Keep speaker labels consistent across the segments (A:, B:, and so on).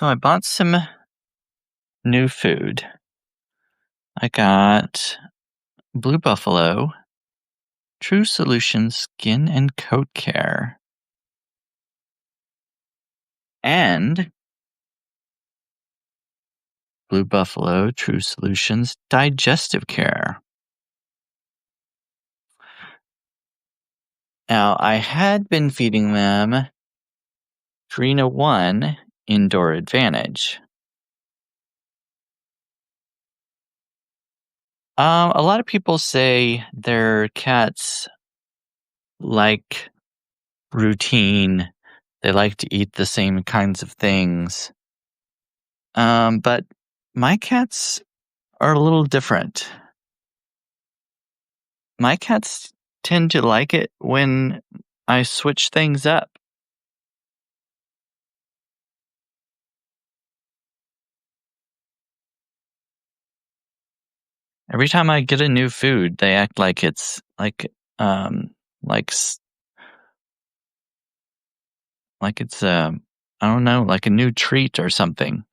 A: So I bought some new food. I got Blue Buffalo, True Solutions Skin and Coat Care, and Blue Buffalo True Solutions Digestive Care. Now, I had been feeding them Purina One Indoor Advantage. A lot of people say their cats like routine. They like to eat the same kinds of things. But my cats are a little different. My cats tend to like it when I switch things up. Every time I get a new food, they act like it's like like it's I don't know, like a new treat or something.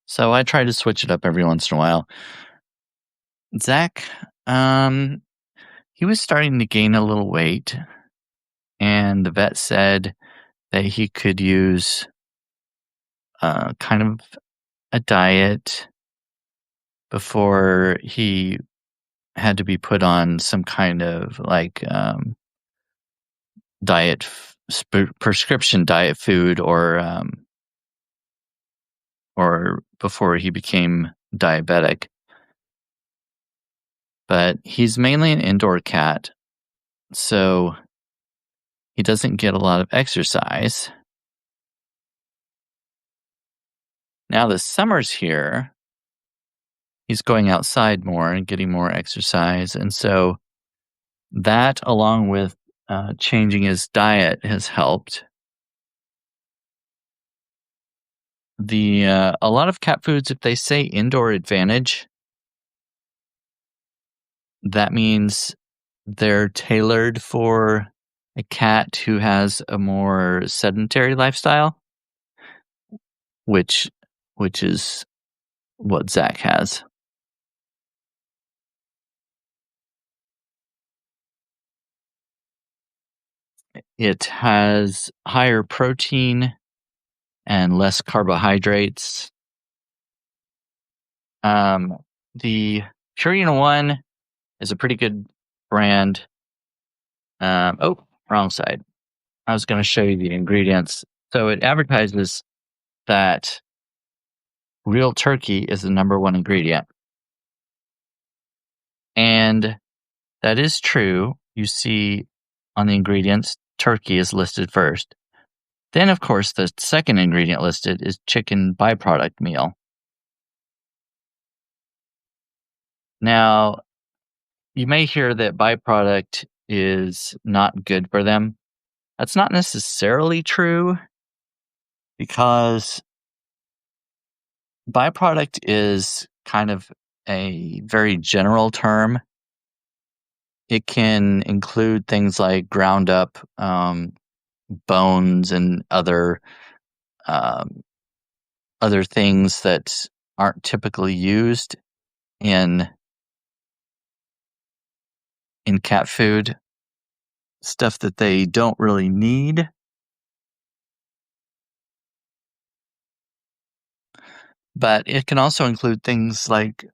A: So I try to switch it up every once in a while. Zach, um, he was starting to gain a little weight, and the vet said that he could use kind of a diet before he had to be put on some kind of like prescription diet food, or before he became diabetic. But he's mainly an indoor cat, so he doesn't get a lot of exercise. Now the summer's here, he's going outside more and getting more exercise, and so that, along with changing his diet, has helped. A lot of cat foods, if they say indoor advantage, that means they're tailored for a cat who has a more sedentary lifestyle, which is what Zach has. It has higher protein and less carbohydrates. The Purina One is a pretty good brand. Oh, wrong side. I was going to show you the ingredients. So it advertises that real turkey is the number one ingredient. And that is true. You see on the ingredients, turkey is listed first. Then, of course, the second ingredient listed is chicken byproduct meal. Now, you may hear that byproduct is not good for them. That's not necessarily true, because byproduct is kind of a very general term. It can include things like ground up bones and um, other things that aren't typically used in cat food, stuff that they don't really need. But it can also include things like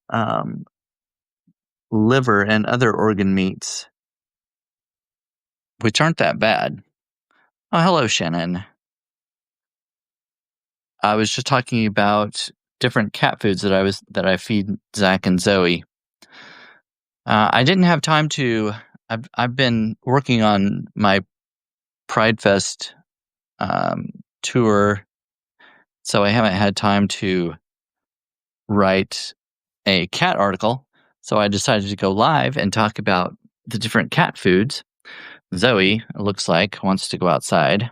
A: liver and other organ meats, which aren't that bad. Oh, hello, Shannon. I was just talking about different cat foods that I feed Zach and Zoe. I didn't have time to. I've been working on my Pride Fest tour, so I haven't had time to write a cat article. So I decided to go live and talk about the different cat foods. Zoe, it looks like, wants to go outside.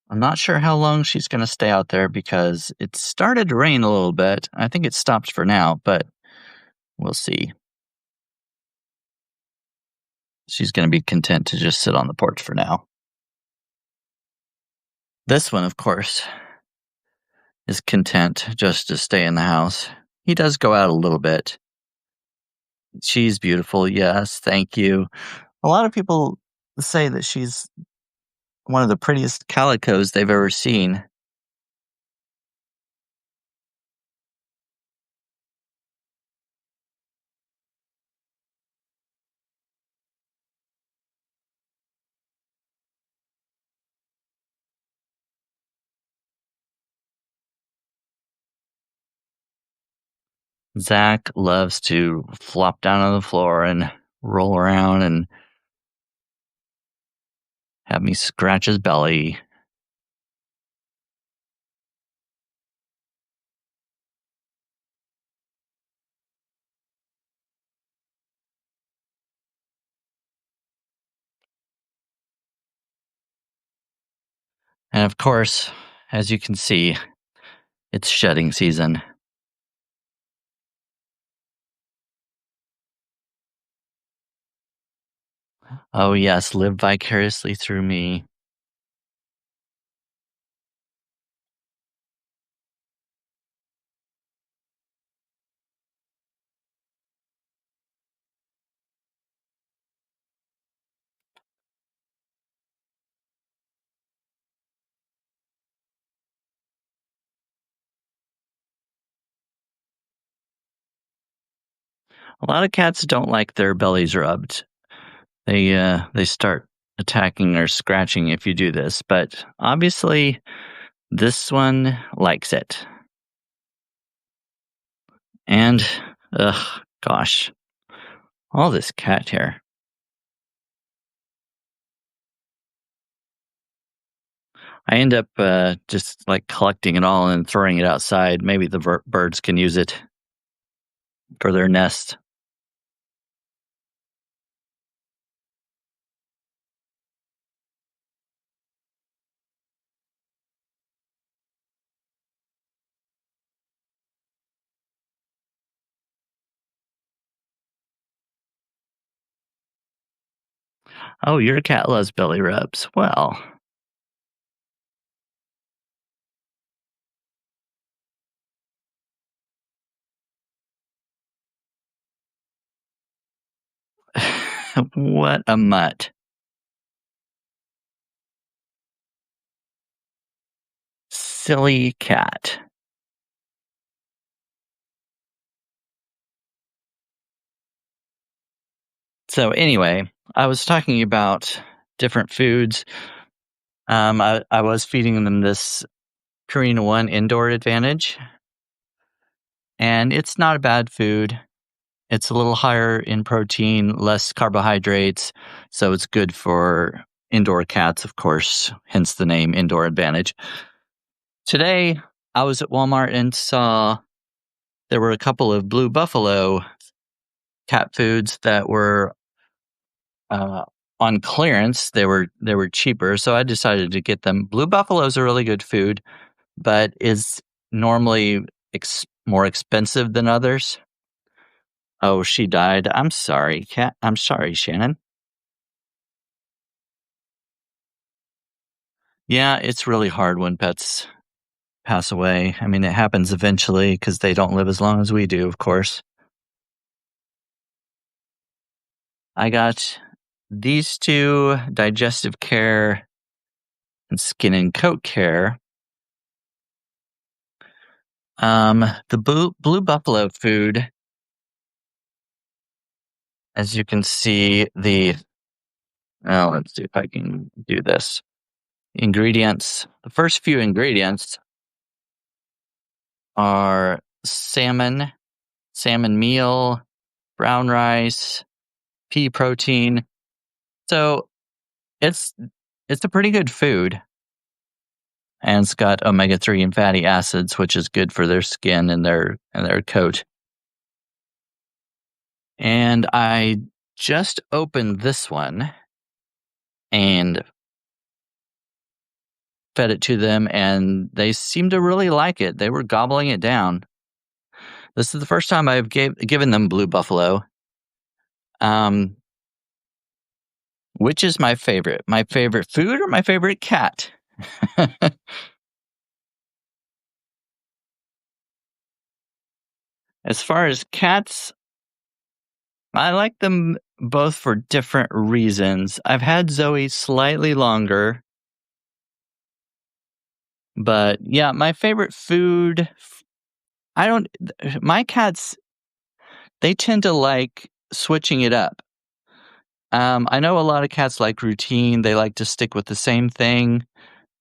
A: I'm not sure how long she's going to stay out there because it started to rain a little bit. I think it stopped for now, but we'll see. She's going to be content to just sit on the porch for now. This one, of course, is content just to stay in the house. He does go out a little bit. She's beautiful. Yes, thank you. A lot of people say that she's one of the prettiest calicos they've ever seen. Zach loves to flop down on the floor and roll around and have me scratch his belly. And of course, as you can see, it's shedding season. Oh, yes, live vicariously through me. A lot of cats don't like their bellies rubbed. They start attacking or scratching if you do this, but obviously this one likes it. And ugh, gosh, all this cat hair. I end up just like collecting it all and throwing it outside. Maybe the birds can use it for their nest. Oh, your cat loves belly rubs. Well, what a mutt. Silly cat. So, anyway, I was talking about different foods. I was feeding them this Purina One Indoor Advantage, and it's not a bad food. It's a little higher in protein, less carbohydrates, so it's good for indoor cats, of course, hence the name Indoor Advantage. Today, I was at Walmart and saw there were a couple of Blue Buffalo cat foods that were uh, on clearance. They were cheaper, so I decided to get them. Blue Buffalo is a really good food, but is normally more expensive than others. Oh, she died. I'm sorry, cat. I'm sorry, Shannon. Yeah, it's really hard when pets pass away. I mean, it happens eventually because they don't live as long as we do, of course. I got these two, digestive care and skin and coat care. The Blue Buffalo food, as you can see, let's see if I can do this. Ingredients. The first few ingredients are salmon meal, brown rice, pea protein. So it's it's a pretty good food, and it's got omega-3 and fatty acids, which is good for their skin and their coat. And I just opened this one, and fed it to them, and they seemed to really like it. They were gobbling it down. This is the first time I've given them blue buffalo. Um, which is my favorite? My favorite food or my favorite cat? As far as cats, I like them both for different reasons. I've had Zoe slightly longer, but yeah, my favorite food. I don't. My cats, they tend to like switching it up. I know a lot of cats like routine. They like to stick with the same thing,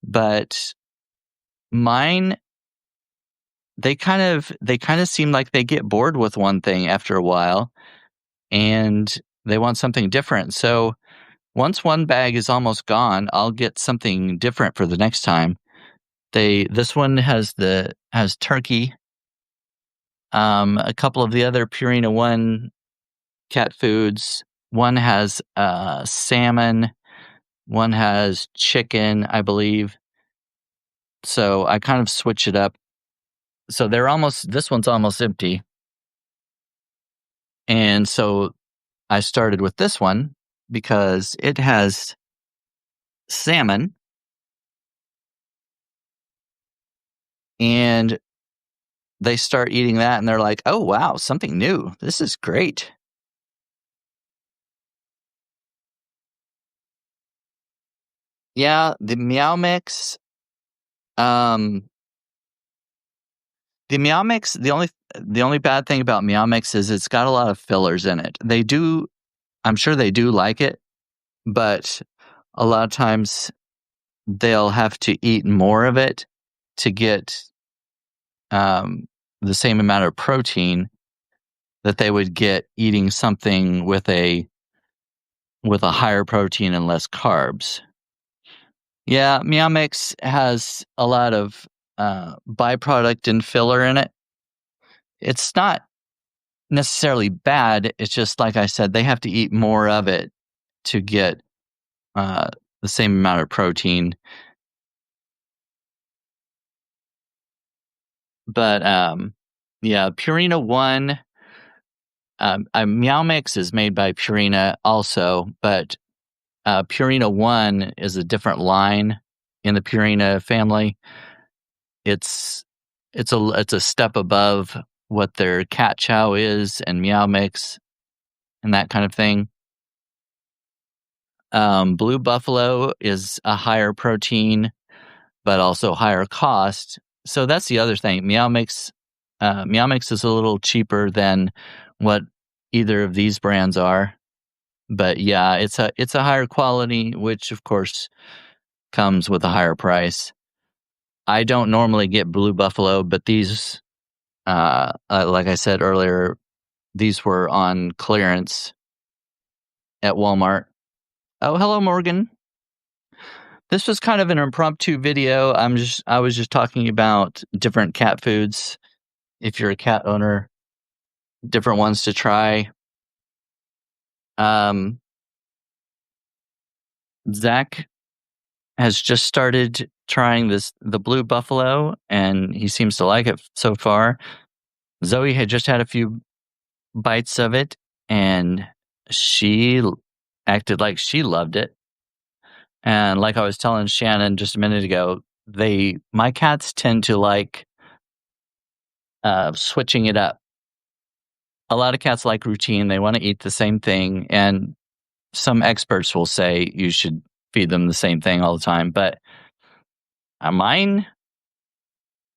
A: but mine, they kind of seem like they get bored with one thing after a while, and they want something different. So once one bag is almost gone, I'll get something different for the next time. This one has turkey. A couple of the other Purina One cat foods. One has salmon. One has chicken, I believe. So I kind of switch it up. So this one's almost empty. And so I started with this one because it has salmon, and they start eating that and they're like, "Oh wow, something new. This is great." Yeah, the Meow Mix, um the Meow Mix, the only bad thing about Meow Mix is it's got a lot of fillers in it. I'm sure they do like it, but a lot of times they'll have to eat more of it to get um, the same amount of protein that they would get eating something with a higher protein and less carbs. Yeah, Meow Mix has a lot of byproduct and filler in it. It's not necessarily bad. It's just like I said, they have to eat more of it to get uh, the same amount of protein. But yeah, Purina One. Meow Mix is made by Purina also, but Purina One is a different line in the Purina family. It's a step above what their cat chow is and Meow Mix and that kind of thing. Blue Buffalo is a higher protein, but also higher cost. So that's the other thing. Meow Mix is a little cheaper than what either of these brands are. But yeah, it's a higher quality, which of course comes with a higher price. I don't normally get Blue Buffalo, but these, like I said earlier, these were on clearance at Walmart. Oh, hello, Morgan. This was kind of an impromptu video. I was just talking about different cat foods. If you're a cat owner, different ones to try. Um, Zach has just started trying the Blue Buffalo, and he seems to like it so far. Zoe had just had a few bites of it, and she acted like she loved it. And like I was telling Shannon just a minute ago, my cats tend to like switching it up. A lot of cats like routine; they want to eat the same thing, and some experts will say you should feed them the same thing all the time. But mine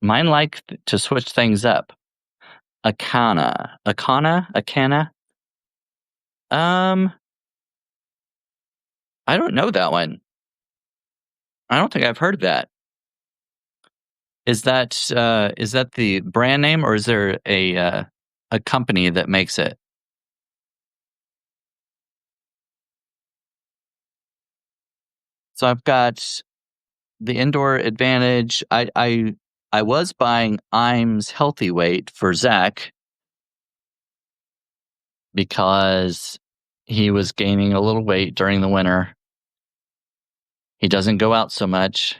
A: like to switch things up. Akana. Um, I don't know that one. I don't think I've heard of that. Is that the brand name, or is there a company that makes it? So I've got the Indoor Advantage. I was buying Iams Healthy Weight for Zach because he was gaining a little weight during the winter. He doesn't go out so much.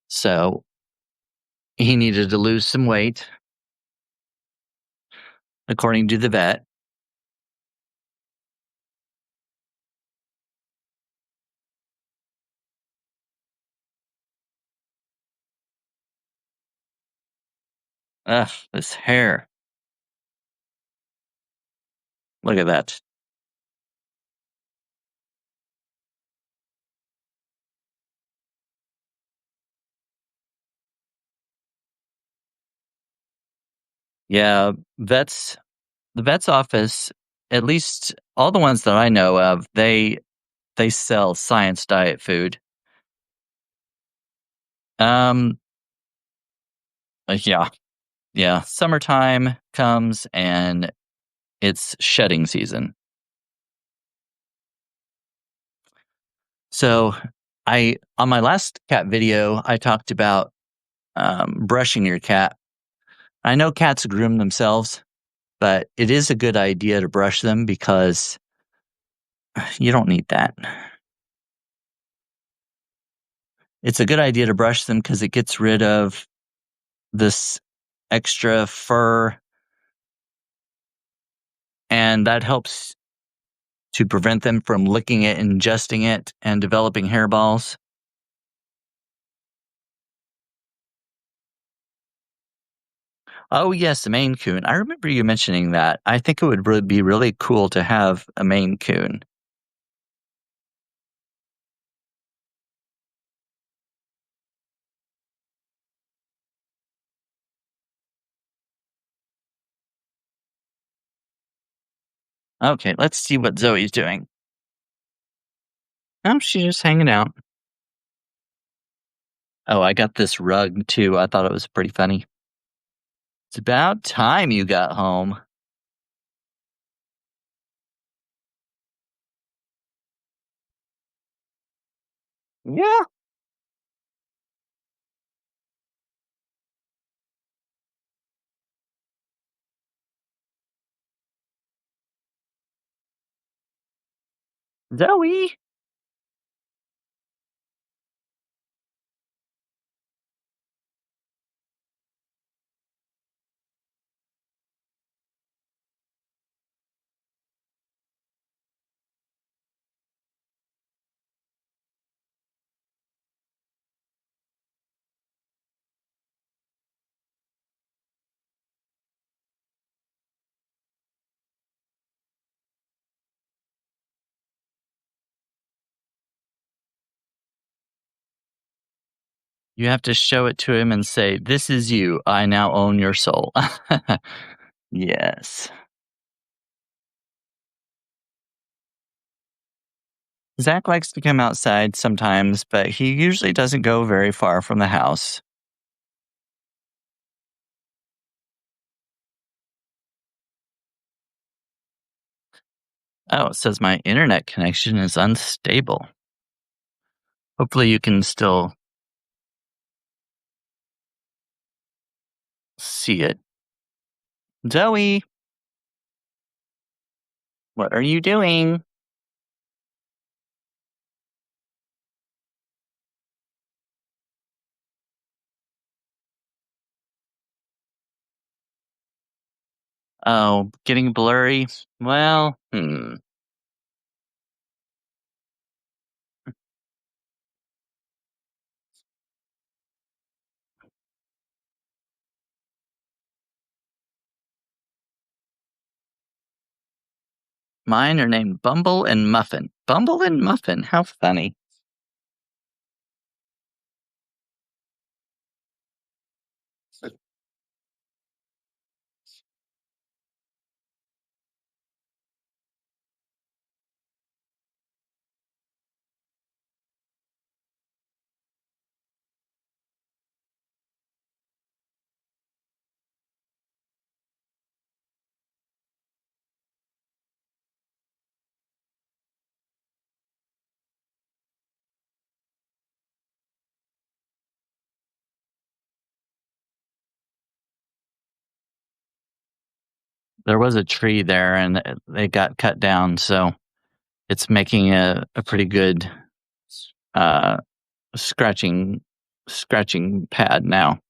A: So he needed to lose some weight, according to the vet. Ugh, this hair. Look at that. Yeah, the vet's office, at least all the ones that I know of, they sell science diet food. Um, yeah, yeah. Summertime comes and it's shedding season. So I on my last cat video, I talked about brushing your cat. I know cats groom themselves, but it is a good idea to brush them because you don't need that. It's a good idea to brush them because it gets rid of this extra fur, and that helps to prevent them from licking it, ingesting it, and developing hairballs. Oh, yes, a Maine Coon. I remember you mentioning that. I think it would be really cool to have a Maine Coon. Okay, let's see what Zoe's doing. Oh, she's just hanging out. Oh, I got this rug too. I thought it was pretty funny. It's about time you got home. Yeah. Zoe. You have to show it to him and say, "This is you. I now own your soul." Yes. Zach likes to come outside sometimes, but he usually doesn't go very far from the house. Oh, it says my internet connection is unstable. Hopefully, you can still see it. Zoe, what are you doing? Oh, getting blurry? Well, mine are named Bumble and Muffin. Bumble and Muffin, how funny. There was a tree there and it got cut down, so it's making a pretty good uh, scratching scratching pad now.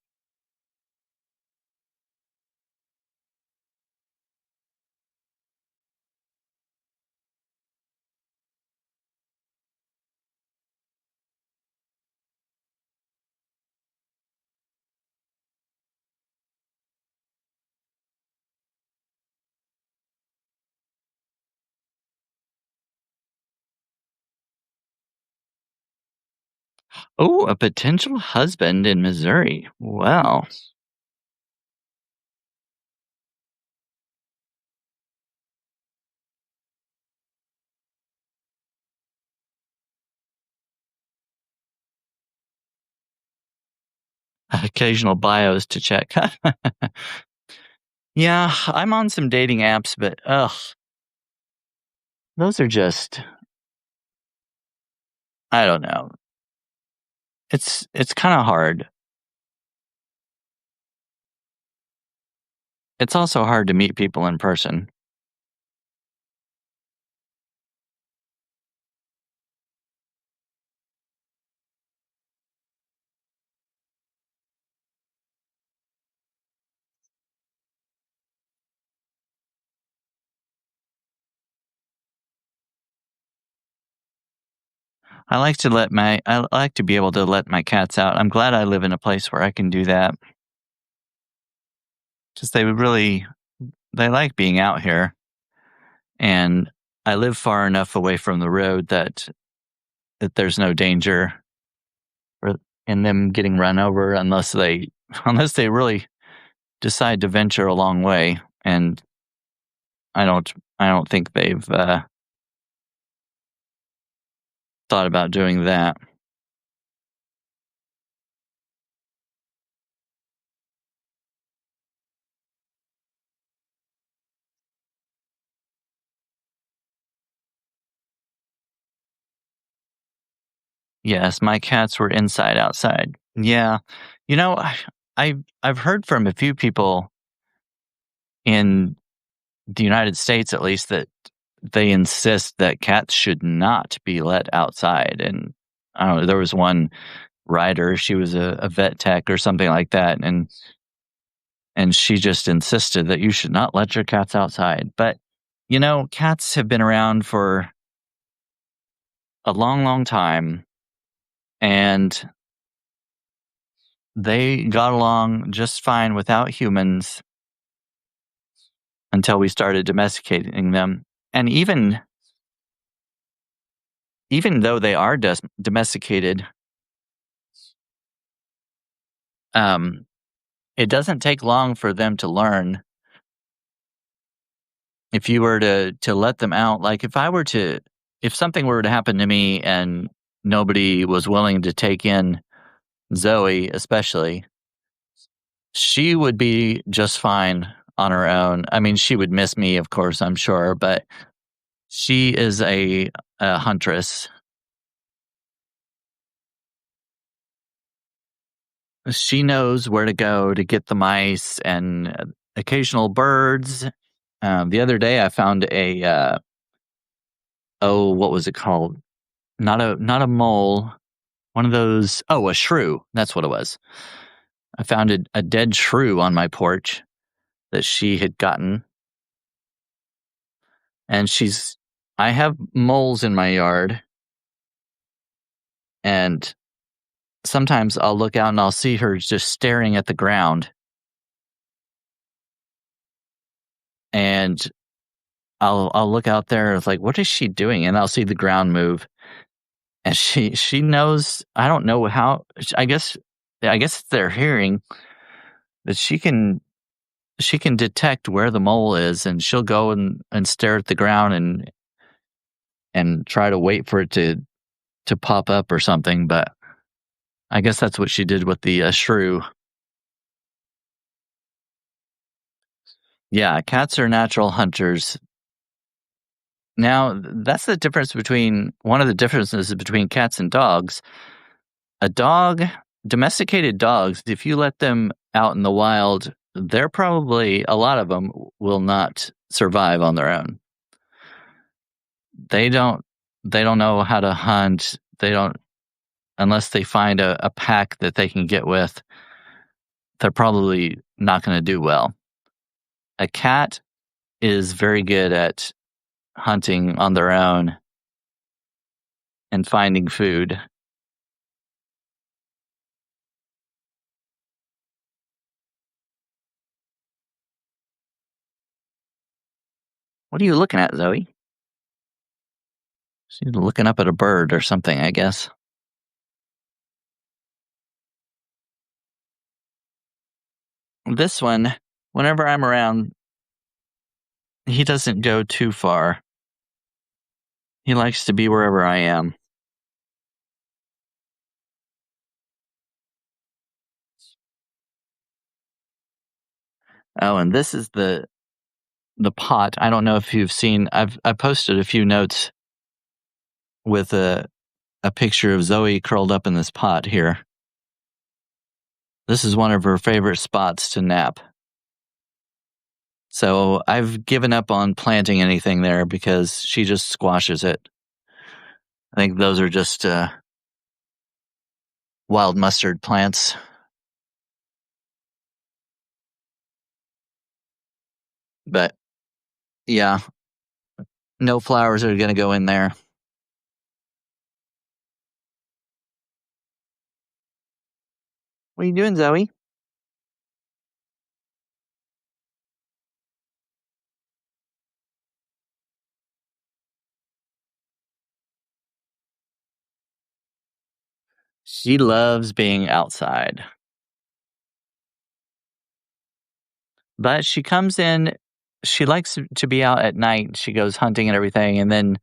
A: Oh, a potential husband in Missouri. Well, occasional bios to check. Yeah, I'm on some dating apps, but ugh, those are just I don't know. It's kind of hard. It's also hard to meet people in person. I like to be able to let my cats out. I'm glad I live in a place where I can do that. Just they like being out here, and I live far enough away from the road that there's no danger for in them getting run over unless they unless they really decide to venture a long way, and I don't think they've thought about doing that. Yes, my cats were inside outside. Yeah. You know, I've heard from a few people in the United States at least that they insist that cats should not be let outside, and I don't know, there was one writer, she was a vet tech or something like that, and she just insisted that you should not let your cats outside. But, cats have been around for a long, long time, and they got along just fine without humans until we started domesticating them. And even though they are domesticated, um, it doesn't take long for them to learn. If you were to let them out, like if something were to happen to me and nobody was willing to take in Zoe, especially, she would be just fine on her own. I mean, she would miss me, of course, I'm sure, but she is a huntress. She knows where to go to get the mice and occasional birds. The other day, I found what was it called? Not a mole. One of those. Oh, a shrew. That's what it was. I found a dead shrew on my porch that she had gotten, and I have moles in my yard, and sometimes I'll look out and I'll see her just staring at the ground, and I'll look out there. It's like, what is she doing? And I'll see the ground move, and she knows. I don't know how. I guess it's their hearing that she can detect where the mole is, and she'll go and stare at the ground and try to wait for it to pop up or something. But I guess that's what she did with the shrew. Yeah, cats are natural hunters. Now, that's the difference between one of the differences between cats and dogs. A dog, domesticated dogs, if you let them out in the wild, they're probably a lot of them will not survive on their own. They don't they don't know how to hunt. They don't unless they find a pack that they can get with, they're probably not gonna do well. A cat is very good at hunting on their own and finding food. What are you looking at, Zoe? She's looking up at a bird or something, I guess. This one, whenever I'm around, he doesn't go too far. He likes to be wherever I am. Oh, and this is the pot. I don't know if you've seen. I posted a few notes with a picture of Zoe curled up in this pot here. This is one of her favorite spots to nap. So I've given up on planting anything there because she just squashes it. I think those are just wild mustard plants. But yeah, no flowers are going to go in there. What are you doing, Zoe? She loves being outside. But she comes in, she likes to be out at night. She goes hunting and everything, and then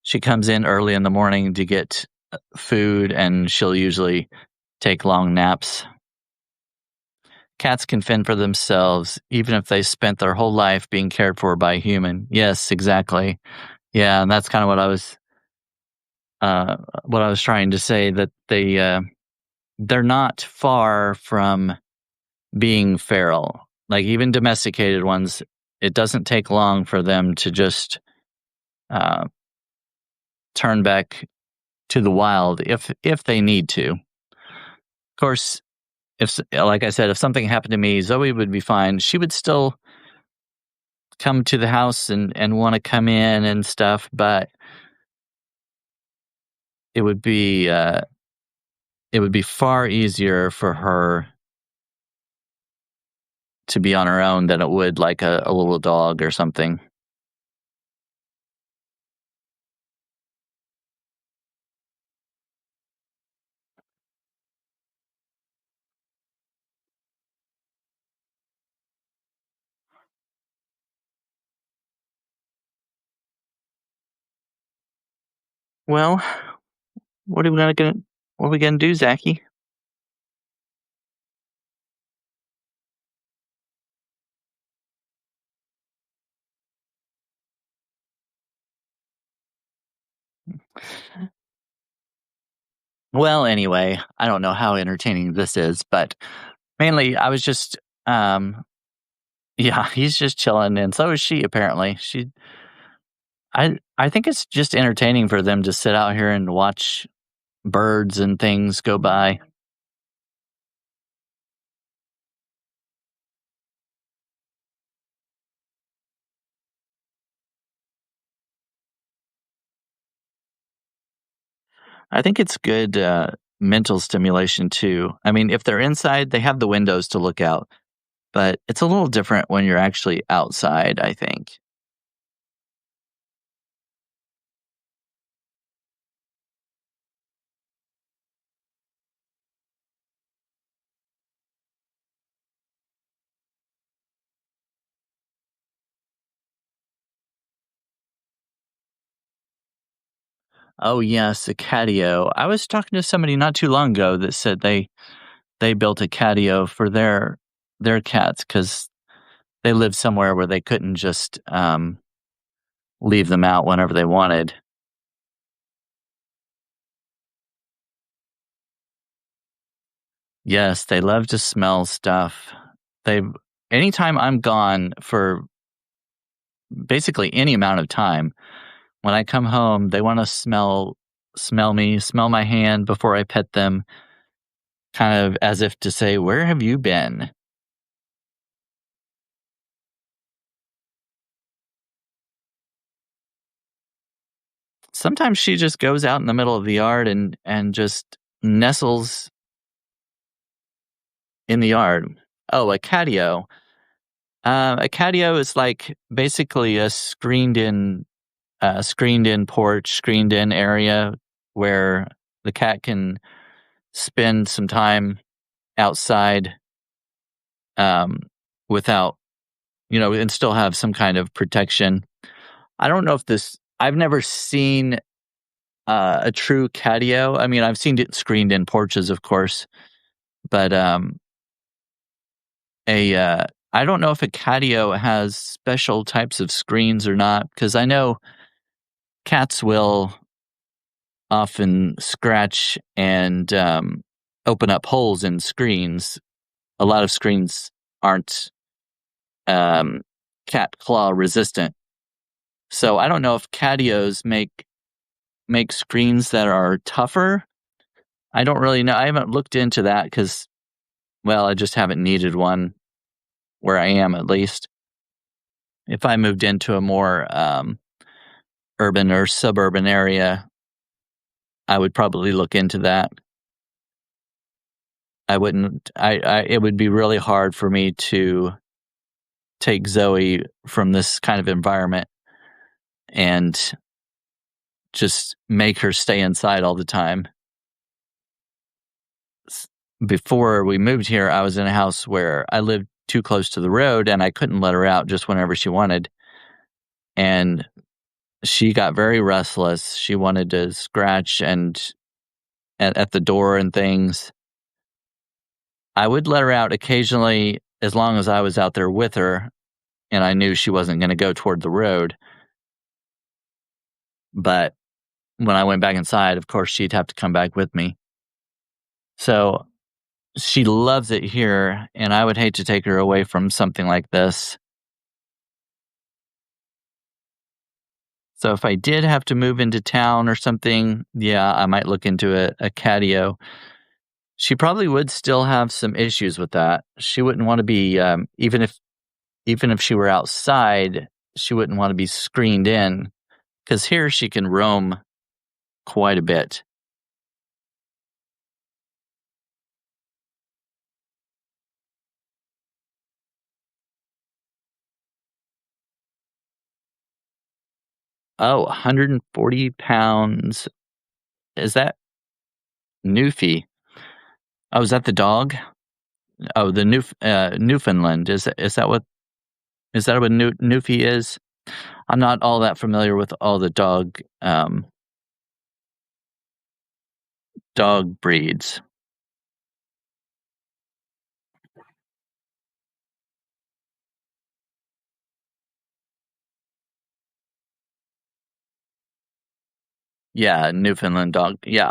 A: she comes in early in the morning to get food, and she'll usually take long naps. Cats can fend for themselves, even if they spent their whole life being cared for by a human. Yes, exactly. Yeah, and that's kind of what I was trying to say, that they're not far from being feral. Like even domesticated ones, it doesn't take long for them to just uh, turn back to the wild if they need to. Of course, if like I said, if something happened to me, Zoe would be fine. She would still come to the house and want to come in and stuff, but it would be uh, it would be far easier for her to be on her own than it would like a little dog or something. Well, what are we gonna what are we gonna do, Zachy? Well, anyway, I don't know how entertaining this is, but mainly I was just yeah, he's just chilling and so is she apparently. I think it's just entertaining for them to sit out here and watch birds and things go by. I think it's good mental stimulation too. I mean, if they're inside, they have the windows to look out, but it's a little different when you're actually outside, I think. Oh yes, a catio. I was talking to somebody not too long ago that said they built a catio for their cats because they lived somewhere where they couldn't just leave them out whenever they wanted. Yes, they love to smell stuff. They anytime I'm gone for basically any amount of time, when I come home, they want to smell smell me, smell my hand before I pet them, kind of as if to say, "Where have you been?" Sometimes she just goes out in the middle of the yard and just nestles in the yard. Oh, a catio. A catio is like basically a screened in porch, screened in area where the cat can spend some time outside, um, without, and still have some kind of protection. I don't know if this. I've never seen a true catio. I mean, I've seen it screened in porches, of course, but a I don't know if a catio has special types of screens or not, because I know cats will often scratch and open up holes in screens. A lot of screens aren't um, cat claw resistant, so I don't know if catios make screens that are tougher. I don't really know. I haven't looked into that because, well, I just haven't needed one where I am, at least. If I moved into a more urban or suburban area, I would probably look into that. I wouldn't. It would be really hard for me to take Zoe from this kind of environment and just make her stay inside all the time. Before we moved here, I was in a house where I lived too close to the road and I couldn't let her out just whenever she wanted. And she got very restless. She wanted to scratch and at the door and things. I would let her out occasionally as long as I was out there with her and I knew she wasn't going to go toward the road. But when I went back inside, of course, she'd have to come back with me. So she loves it here, and I would hate to take her away from something like this. So if I did have to move into town or something, yeah, I might look into a catio. She probably would still have some issues with that. She wouldn't want to be, even if she were outside, she wouldn't want to be screened in, because here she can roam quite a bit. Oh, 140 pounds. Is that Newfie? Oh, is that the dog? Oh, the Newfoundland. Is that what Newfie is? I'm not all that familiar with all the dog breeds. Yeah, Newfoundland dog. Yeah.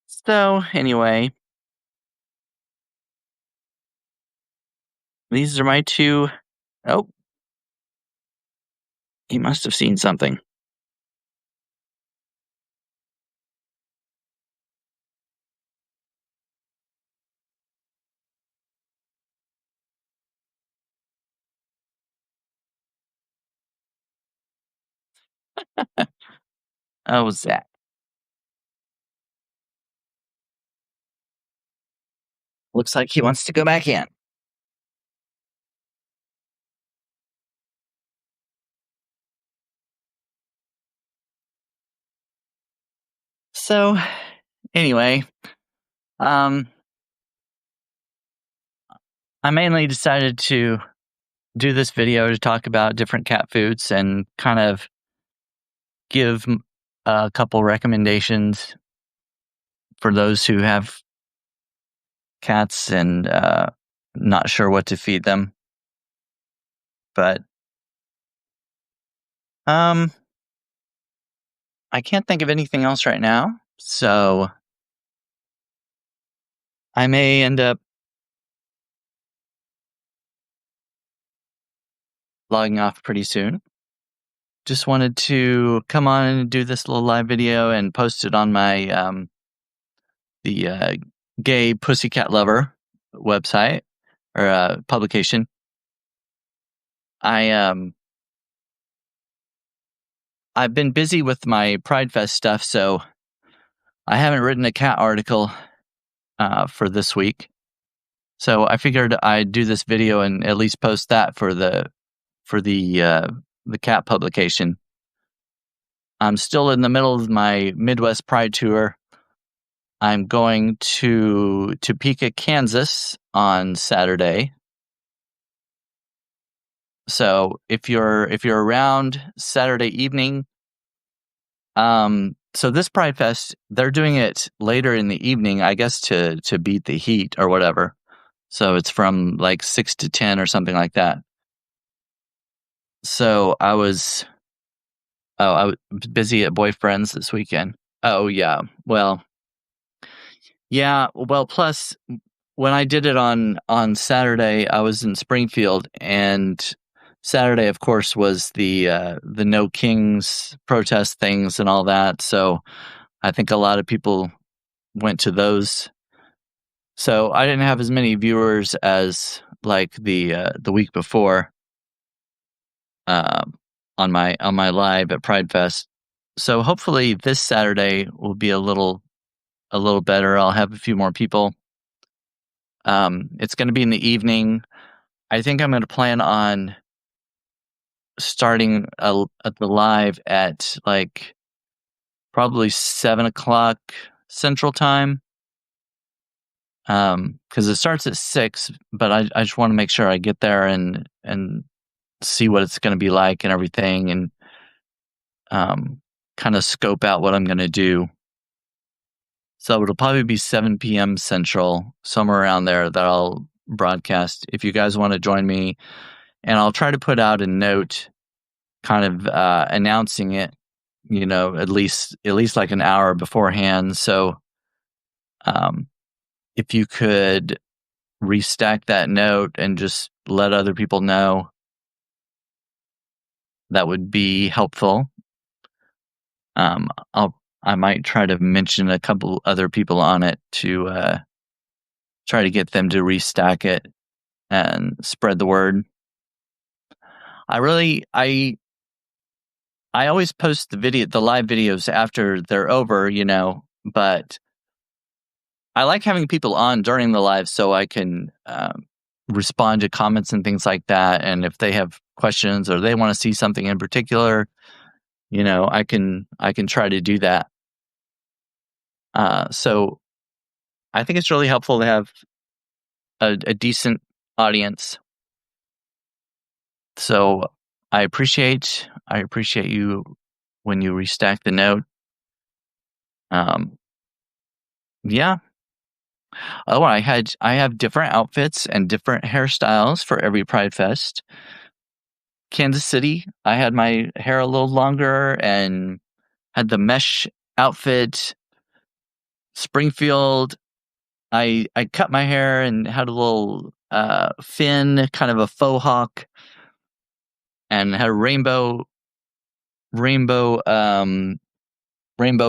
A: So anyway, these are my two. Oh, he must have seen something. Oh, Zach. Looks like he wants to go back in. So anyway, um, I mainly decided to do this video to talk about different cat foods and kind of give a couple recommendations for those who have cats and not sure what to feed them. But um, I can't think of anything else right now. So I may end up logging off pretty soon. Just wanted to come on and do this little live video and post it on my the Gay Pussycat Lover website or publication. I've been busy with my Pride Fest stuff, so I haven't written a cat article for this week. So I figured I'd do this video and at least post that for the cat publication. I'm still in the middle of my Midwest Pride tour. I'm going to Topeka, Kansas on Saturday. So if you're around Saturday evening, so this Pride Fest, they're doing it later in the evening, I guess to beat the heat or whatever. So it's from like 6 to 10 or something like that. So I was busy at boyfriend's this weekend. Oh yeah. Well, yeah. Well, plus when I did it on Saturday, I was in Springfield, and Saturday, of course, was the No Kings protest things and all that. So I think a lot of people went to those. So I didn't have as many viewers as like the week before on my live at Pride Fest. So hopefully this Saturday will be a little better. I'll have a few more people. It's going to be in the evening. I think I'm going to plan on starting at the live at like probably 7:00 Central Time. Because it starts at 6, but I just want to make sure I get there and see what it's going to be like and everything, and kind of scope out what I'm going to do. So it'll probably be 7 p.m. Central, somewhere around there, that I'll broadcast. If you guys want to join me, and I'll try to put out a note, kind of announcing it, at least like an hour beforehand. So, if you could restack that note and just let other people know, that would be helpful. I might try to mention a couple other people on it to try to get them to restack it and spread the word. I always post the live videos after they're over, but I like having people on during the live so I can respond to comments and things like that. And if they have questions or they want to see something in particular, I can try to do that. So I think it's really helpful to have a decent audience. So I appreciate you when you restack the note. Yeah. Oh, I have different outfits and different hairstyles for every Pride Fest. Kansas City, I had my hair a little longer and had the mesh outfit. Springfield, I cut my hair and had a little fin, kind of a faux hawk, and had a rainbow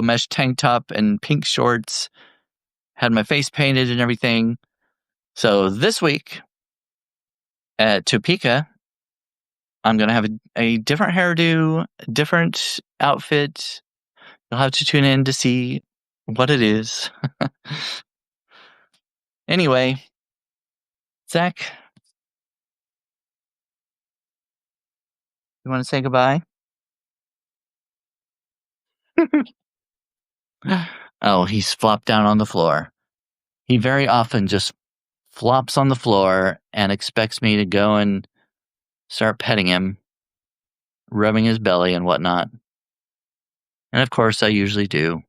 A: mesh tank top and pink shorts. Had my face painted and everything. So this week at Topeka, I'm going to have a different hairdo, different outfit. You'll have to tune in to see what it is. Anyway, Zach, you want to say goodbye? Oh, he's flopped down on the floor. He very often just flops on the floor and expects me to go and start petting him, rubbing his belly and whatnot. And of course, I usually do.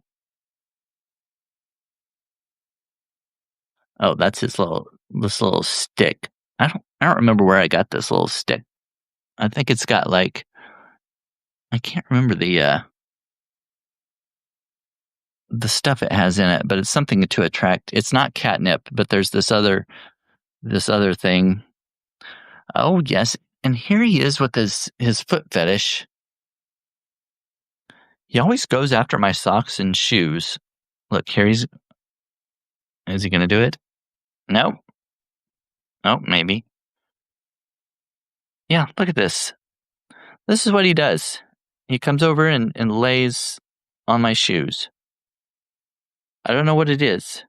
A: Oh, that's this little stick. I don't remember where I got this little stick. I think it's got like, I can't remember the stuff it has in it, but it's something to attract. It's not catnip, but there's this other thing. Oh yes, and here he is with his foot fetish. He always goes after my socks and shoes. Look, here is he going to do it? No, no, maybe. Yeah, look at this. This is what he does. He comes over and lays on my shoes. I don't know what it is.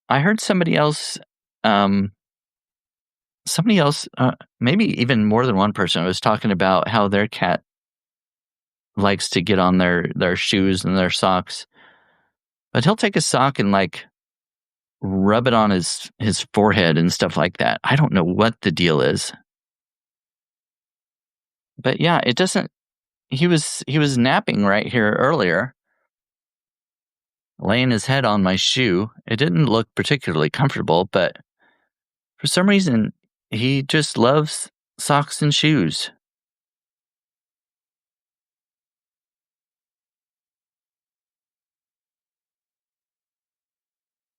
A: I heard um, somebody else, maybe even more than one person was talking about how their cat likes to get on their shoes and their socks, but he'll take a sock and like rub it on his forehead and stuff like that. I don't know what the deal is, but yeah, it doesn't. He was napping right here earlier, laying his head on my shoe. It didn't look particularly comfortable, but for some reason, he just loves socks and shoes.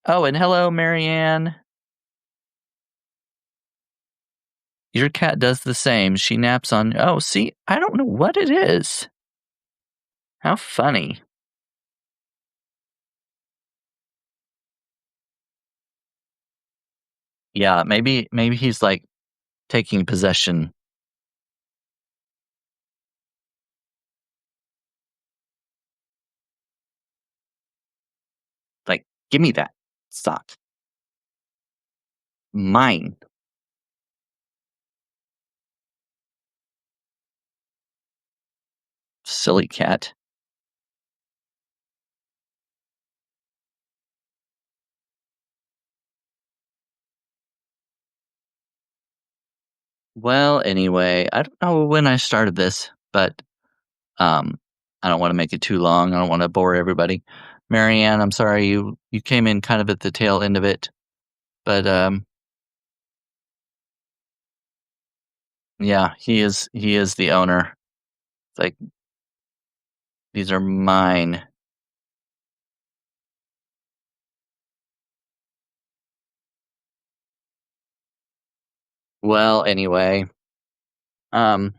A: Oh, and hello, Marianne. Your cat does the same. She naps on. Oh, see, I don't know what it is. How funny. Yeah, maybe he's like taking possession. Like, give me that sock. Mine. Silly cat. Well, anyway, I don't know when I started this, but um, I don't want to make it too long. I don't want to bore everybody. Marianne, I'm sorry you came in kind of at the tail end of it, but yeah, he is the owner. It's like these are mine. Well, anyway, um,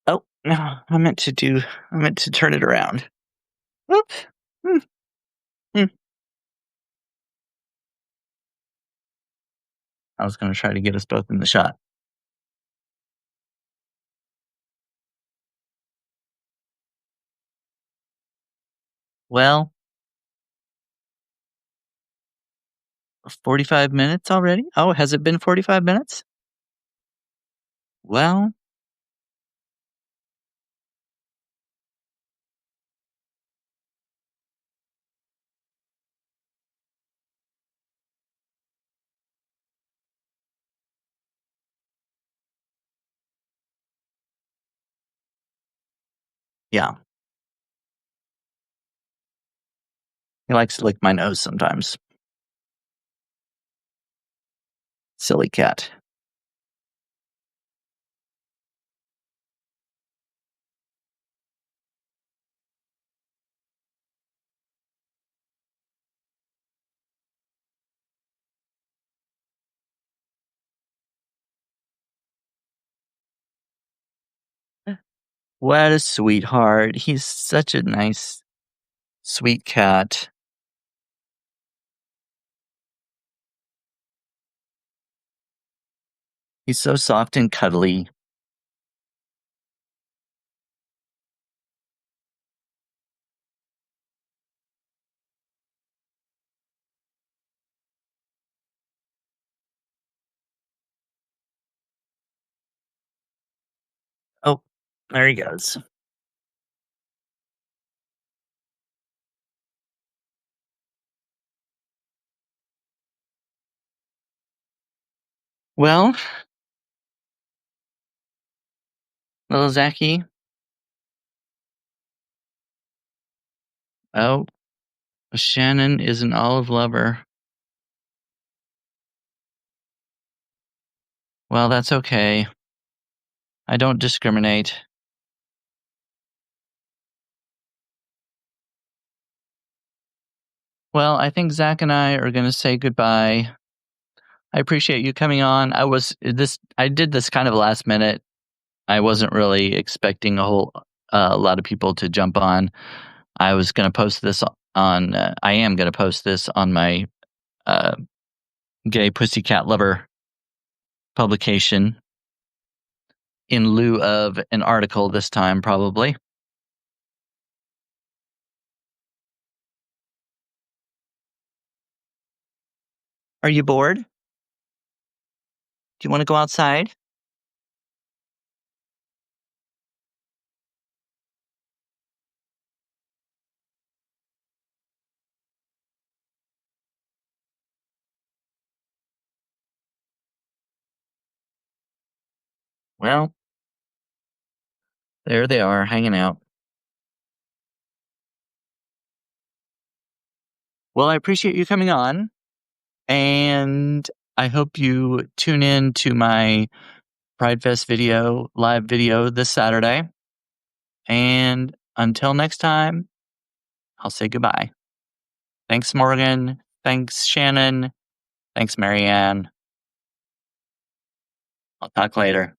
A: oh no, I meant to turn it around. Oops. Hmm, hmm. I was going to try to get us both in the shot. Well, 45 minutes already? Oh, has it been 45 minutes? Well, yeah. He likes to lick my nose sometimes. Silly cat. What a sweetheart. He's such a nice, sweet cat. He's so soft and cuddly. Oh, there he goes. Well, little Zachy. Oh, Shannon is an olive lover. Well, that's okay. I don't discriminate. Well, I think Zach and I are going to say goodbye. I appreciate you coming on. I did this kind of last minute. I wasn't really expecting a lot of people to jump on. I was going to post this on, I am going to post this on my uh, Gay Pussycat Lover publication in lieu of an article this time, probably. Are you bored? Do you want to go outside? Well, there they are hanging out. Well, I appreciate you coming on, and I hope you tune in to my Pride Fest live video this Saturday. And until next time, I'll say goodbye. Thanks, Morgan. Thanks, Shannon. Thanks, Marianne. I'll talk later.